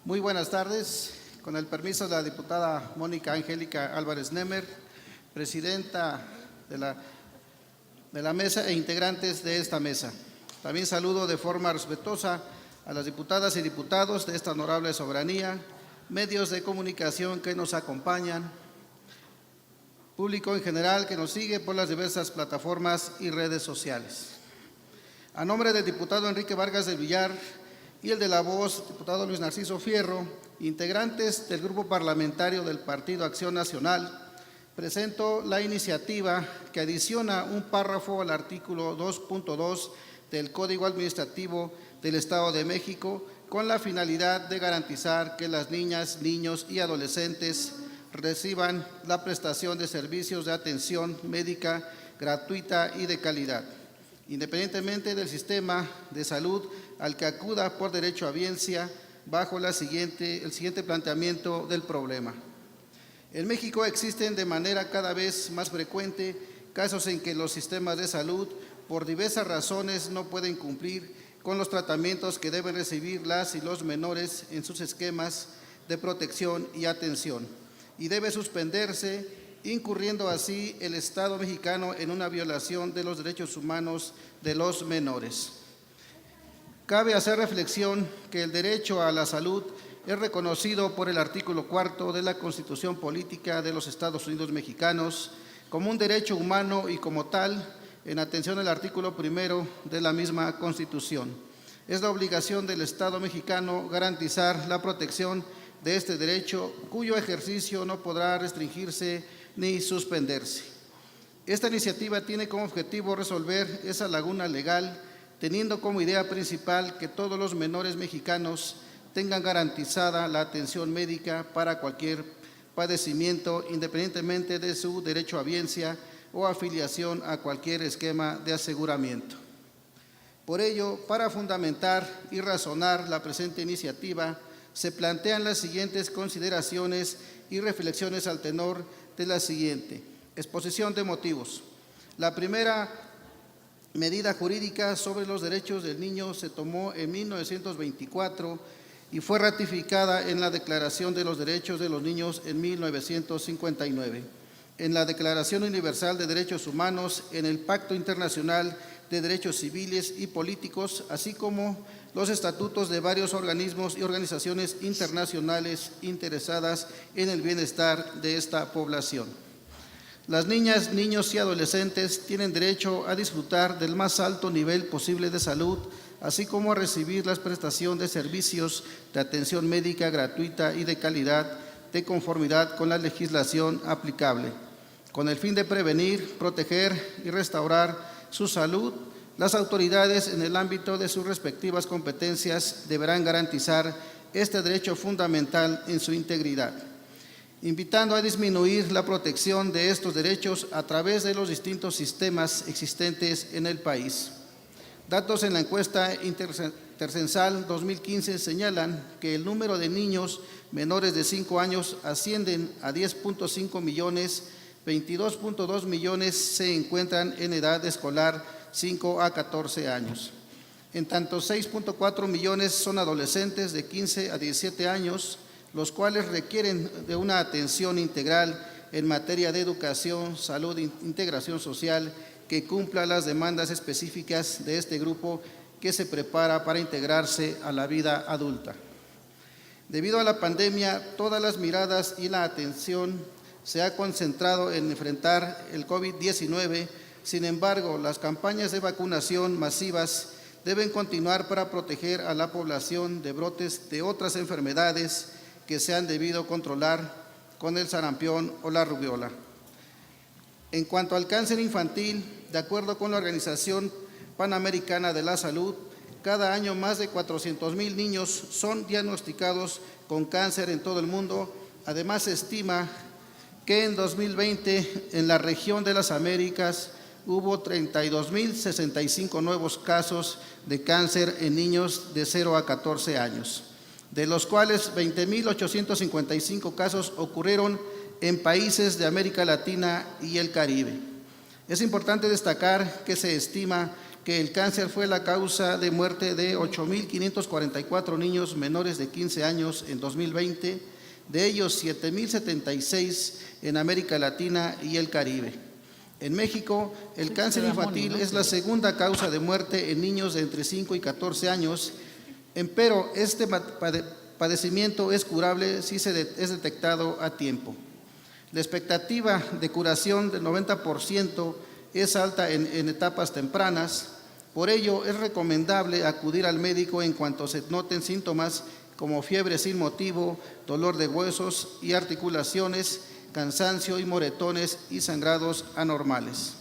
Muy buenas tardes. Con el permiso de la diputada Mónica Angélica Álvarez Nemer, presidenta de la mesa e integrantes de esta mesa. También saludo de forma respetuosa a las diputadas y diputados de esta honorable soberanía, medios de comunicación que nos acompañan, público en general que nos sigue por las diversas plataformas y redes sociales. A nombre del diputado Enrique Vargas del Villar y el de La Voz, diputado Luis Narciso Fierro, integrantes del Grupo Parlamentario del Partido Acción Nacional, presento la iniciativa que adiciona un párrafo al artículo 2.2 del Código Administrativo del Estado de México con la finalidad de garantizar que las niñas, niños y adolescentes reciban la prestación de servicios de atención médica gratuita y de calidad, independientemente del sistema de salud al que acuda por derecho a biencia, bajo el siguiente planteamiento del problema. En México existen de manera cada vez más frecuente casos en que los sistemas de salud, por diversas razones, no pueden cumplir con los tratamientos que deben recibir las y los menores en sus esquemas de protección y atención, y debe suspenderse, incurriendo así el Estado mexicano en una violación de los derechos humanos de los menores. Cabe hacer reflexión que el derecho a la salud es reconocido por el artículo 4 de la Constitución Política de los Estados Unidos Mexicanos como un derecho humano y como tal, en atención al artículo 1 de la misma Constitución. Es la obligación del Estado mexicano garantizar la protección de este derecho, cuyo ejercicio no podrá restringirse ni suspenderse. Esta iniciativa tiene como objetivo resolver esa laguna legal, teniendo como idea principal que todos los menores mexicanos tengan garantizada la atención médica para cualquier padecimiento, independientemente de su derecho a biencia o afiliación a cualquier esquema de aseguramiento. Por ello, para fundamentar y razonar la presente iniciativa, se plantean las siguientes consideraciones y reflexiones al tenor de la siguiente exposición de motivos. La primera medida jurídica sobre los derechos del niño se tomó en 1924 y fue ratificada en la Declaración de los Derechos de los Niños en 1959, en la Declaración Universal de Derechos Humanos, en el Pacto Internacional de Derechos Civiles y Políticos, así como los estatutos de varios organismos y organizaciones internacionales interesadas en el bienestar de esta población. Las niñas, niños y adolescentes tienen derecho a disfrutar del más alto nivel posible de salud, así como a recibir la prestación de servicios de atención médica gratuita y de calidad, de conformidad con la legislación aplicable. Con el fin de prevenir, proteger y restaurar su salud, las autoridades, en el ámbito de sus respectivas competencias, deberán garantizar este derecho fundamental en su integridad, invitando a disminuir la protección de estos derechos a través de los distintos sistemas existentes en el país. Datos en la encuesta intercensal 2015 señalan que el número de niños menores de 5 años ascienden a 10.5 millones, 22.2 millones se encuentran en edad escolar 5 a 14 años. En tanto, 6.4 millones son adolescentes de 15 a 17 años, los cuales requieren de una atención integral en materia de educación, salud e integración social que cumpla las demandas específicas de este grupo que se prepara para integrarse a la vida adulta. Debido a la pandemia, todas las miradas y la atención se ha concentrado en enfrentar el COVID-19. Sin embargo, las campañas de vacunación masivas deben continuar para proteger a la población de brotes de otras enfermedades que se han debido controlar con el sarampión o la rubiola. En cuanto al cáncer infantil, de acuerdo con la Organización Panamericana de la Salud, cada año más de 400,000 niños son diagnosticados con cáncer en todo el mundo. Además, se estima que en 2020 en la región de las Américas hubo 32,065 nuevos casos de cáncer en niños de 0 a 14 años, de los cuales 20,855 casos ocurrieron en países de América Latina y el Caribe. Es importante destacar que se estima que el cáncer fue la causa de muerte de 8.544 niños menores de 15 años en 2020, de ellos 7.076 en América Latina y el Caribe. En México, el cáncer infantil es la segunda causa de muerte en niños de entre 5 y 14 años, pero este padecimiento es curable si es detectado a tiempo. La expectativa de curación del 90% es alta en etapas tempranas. Por ello, es recomendable acudir al médico en cuanto se noten síntomas como fiebre sin motivo, dolor de huesos y articulaciones, cansancio y moretones y sangrados anormales.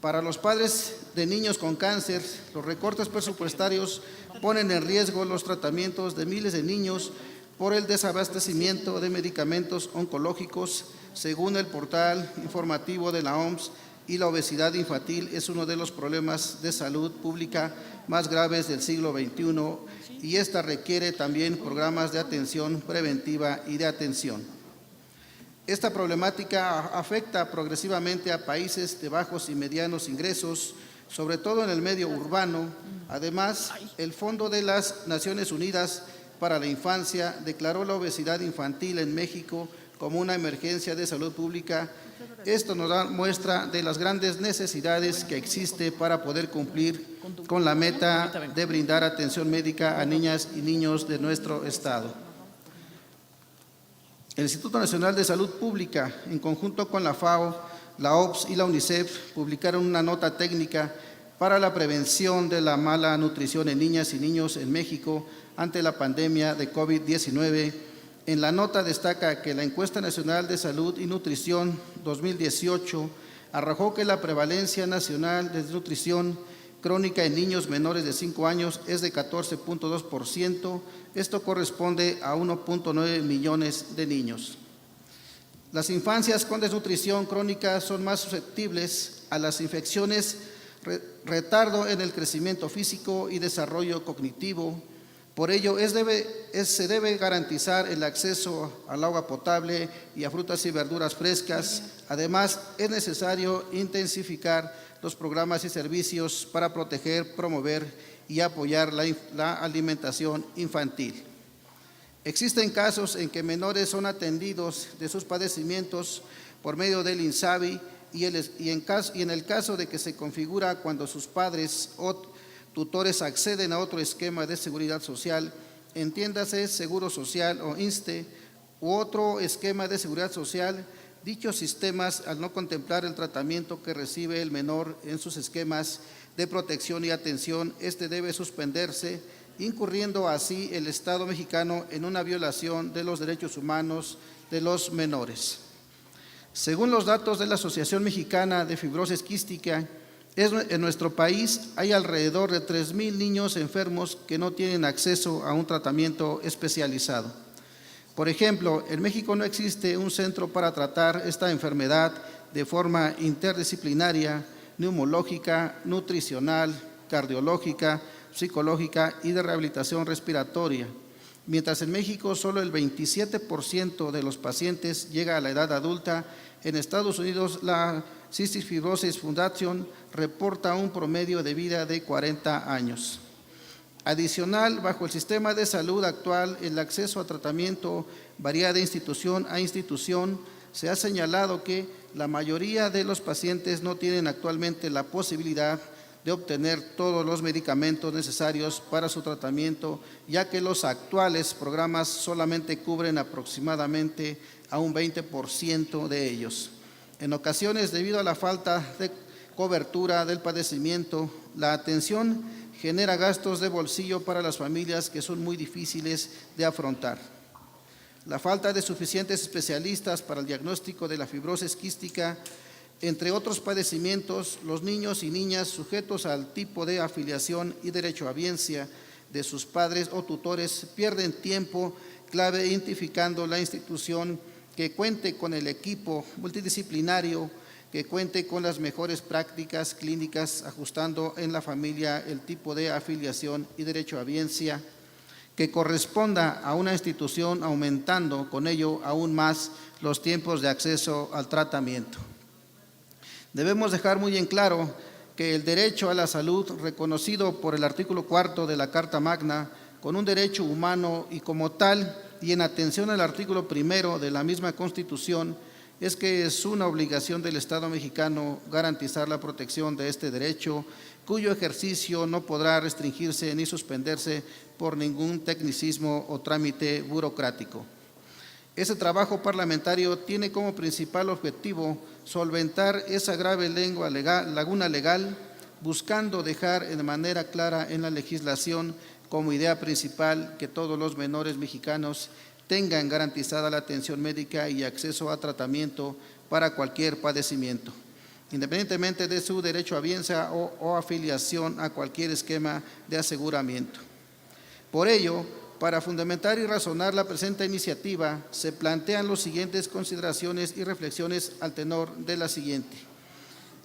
Para los padres de niños con cáncer, los recortes presupuestarios ponen en riesgo los tratamientos de miles de niños por el desabastecimiento de medicamentos oncológicos, según el portal informativo de la OMS, y la obesidad infantil es uno de los problemas de salud pública más graves del siglo XXI y esta requiere también programas de atención preventiva y de atención. Esta problemática afecta progresivamente a países de bajos y medianos ingresos, sobre todo en el medio urbano. Además, el Fondo de las Naciones Unidas para la Infancia declaró la obesidad infantil en México como una emergencia de salud pública. Esto nos da muestra de las grandes necesidades que existe para poder cumplir con la meta de brindar atención médica a niñas y niños de nuestro estado. El Instituto Nacional de Salud Pública, en conjunto con la FAO, la OPS y la UNICEF, publicaron una nota técnica para la prevención de la mala nutrición en niñas y niños en México ante la pandemia de COVID-19. En la nota destaca que la Encuesta Nacional de Salud y Nutrición 2018 arrojó que la prevalencia nacional de desnutrición crónica en niños menores de 5 años es de 14.2%. Esto corresponde a 1.9 millones de niños. Las infancias con desnutrición crónica son más susceptibles a las infecciones, retardo en el crecimiento físico y desarrollo cognitivo. Por ello, se debe garantizar el acceso al agua potable y a frutas y verduras frescas. Además, es necesario intensificar los programas y servicios para proteger, promover y apoyar la alimentación infantil. Existen casos en que menores son atendidos de sus padecimientos por medio del INSABI y en el caso de que se configura cuando sus padres o tutores acceden a otro esquema de seguridad social, entiéndase Seguro Social o INSSSTE, u otro esquema de seguridad social. Dichos sistemas, al no contemplar el tratamiento que recibe el menor en sus esquemas de protección y atención, debe suspenderse, incurriendo así el Estado mexicano en una violación de los derechos humanos de los menores. Según los datos de la Asociación Mexicana de Fibrosis Quística, en nuestro país hay alrededor de 3,000 niños enfermos que no tienen acceso a un tratamiento especializado. Por ejemplo, en México no existe un centro para tratar esta enfermedad de forma interdisciplinaria, neumológica, nutricional, cardiológica, psicológica y de rehabilitación respiratoria. Mientras en México solo el 27% de los pacientes llega a la edad adulta, en Estados Unidos la Cystic Fibrosis Foundation reporta un promedio de vida de 40 años. Adicional, bajo el sistema de salud actual, el acceso a tratamiento varía de institución a institución. Se ha señalado que la mayoría de los pacientes no tienen actualmente la posibilidad de obtener todos los medicamentos necesarios para su tratamiento, ya que los actuales programas solamente cubren aproximadamente a un 20% de ellos. En ocasiones, debido a la falta de cobertura del padecimiento, la atención genera gastos de bolsillo para las familias que son muy difíciles de afrontar. La falta de suficientes especialistas para el diagnóstico de la fibrosis quística, entre otros padecimientos, los niños y niñas sujetos al tipo de afiliación y derechohabiencia de sus padres o tutores pierden tiempo clave identificando la institución que cuente con el equipo multidisciplinario, que cuente con las mejores prácticas clínicas, ajustando en la familia el tipo de afiliación y derechohabiencia, que corresponda a una institución, aumentando con ello aún más los tiempos de acceso al tratamiento. Debemos dejar muy en claro que el derecho a la salud, reconocido por el artículo 4 de la Carta Magna, con un derecho humano y como tal, y en atención al artículo 1 de la misma Constitución, es que es una obligación del Estado mexicano garantizar la protección de este derecho, cuyo ejercicio no podrá restringirse ni suspenderse por ningún tecnicismo o trámite burocrático. Ese trabajo parlamentario tiene como principal objetivo solventar esa grave laguna legal, buscando dejar de manera clara en la legislación como idea principal que todos los menores mexicanos tengan garantizada la atención médica y acceso a tratamiento para cualquier padecimiento, independientemente de su derecho a bienestar o afiliación a cualquier esquema de aseguramiento. Por ello, para fundamentar y razonar la presente iniciativa, se plantean las siguientes consideraciones y reflexiones al tenor de la siguiente.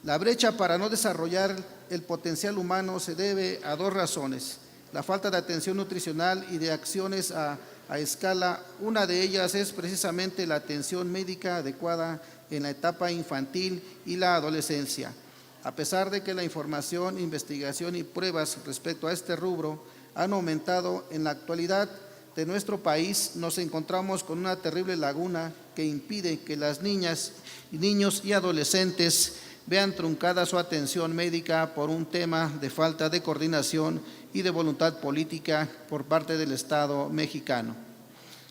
La brecha para no desarrollar el potencial humano se debe a dos razones: la falta de atención nutricional y de acciones a escala. Una de ellas es precisamente la atención médica adecuada en la etapa infantil y la adolescencia. A pesar de que la información, investigación y pruebas respecto a este rubro han aumentado, en la actualidad de nuestro país nos encontramos con una terrible laguna que impide que las niñas, niños y adolescentes vean truncada su atención médica por un tema de falta de coordinación y de voluntad política por parte del Estado mexicano.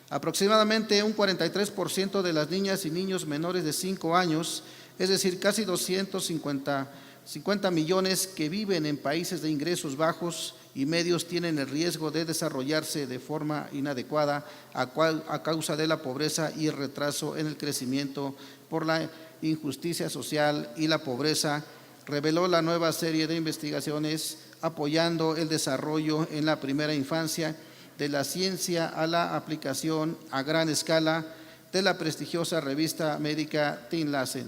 Aproximadamente un 43% de las niñas y niños menores de 5 años, es decir, casi 250 millones que viven en países de ingresos bajos y medios, tienen el riesgo de desarrollarse de forma inadecuada a causa de la pobreza y el retraso en el crecimiento por la injusticia social y la pobreza, reveló la nueva serie de investigaciones apoyando el desarrollo en la primera infancia de la ciencia a la aplicación a gran escala de la prestigiosa revista médica Teen Lancet.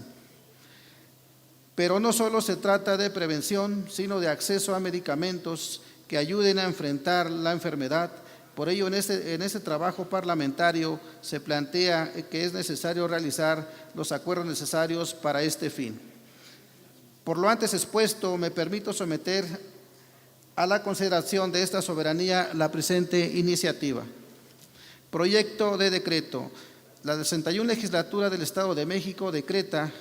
Pero no solo se trata de prevención, sino de acceso a medicamentos que ayuden a enfrentar la enfermedad. Por ello, en este trabajo parlamentario se plantea que es necesario realizar los acuerdos necesarios para este fin. Por lo antes expuesto, me permito someter a la consideración de esta soberanía la presente iniciativa. Proyecto de decreto. La 61 legislatura del Estado de México decreta: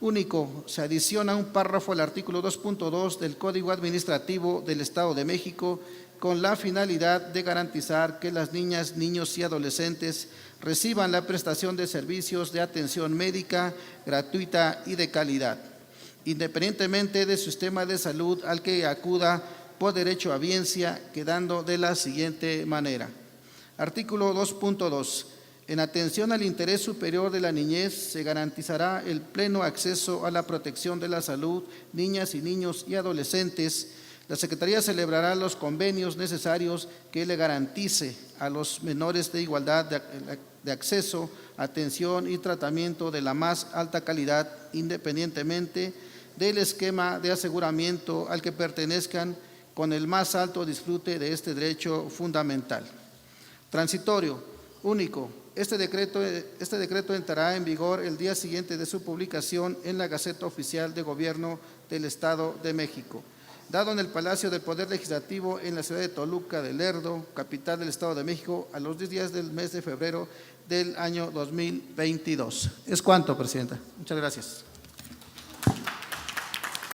único, se adiciona un párrafo al artículo 2.2 del Código Administrativo del Estado de México con la finalidad de garantizar que las niñas, niños y adolescentes reciban la prestación de servicios de atención médica gratuita y de calidad, independientemente del sistema de salud al que acuda por derecho a bienestar, quedando de la siguiente manera. Artículo 2.2. En atención al interés superior de la niñez, se garantizará el pleno acceso a la protección de la salud, niñas y niños y adolescentes. La Secretaría celebrará los convenios necesarios que le garantice a los menores de igualdad de acceso, atención y tratamiento de la más alta calidad, independientemente del esquema de aseguramiento al que pertenezcan, con el más alto disfrute de este derecho fundamental. Transitorio. Único. Este decreto entrará en vigor el día siguiente de su publicación en la Gaceta Oficial de Gobierno del Estado de México, dado en el Palacio del Poder Legislativo en la ciudad de Toluca de Lerdo, capital del Estado de México, a los 10 días del mes de febrero del año 2022. Es cuanto, Presidenta. Muchas gracias.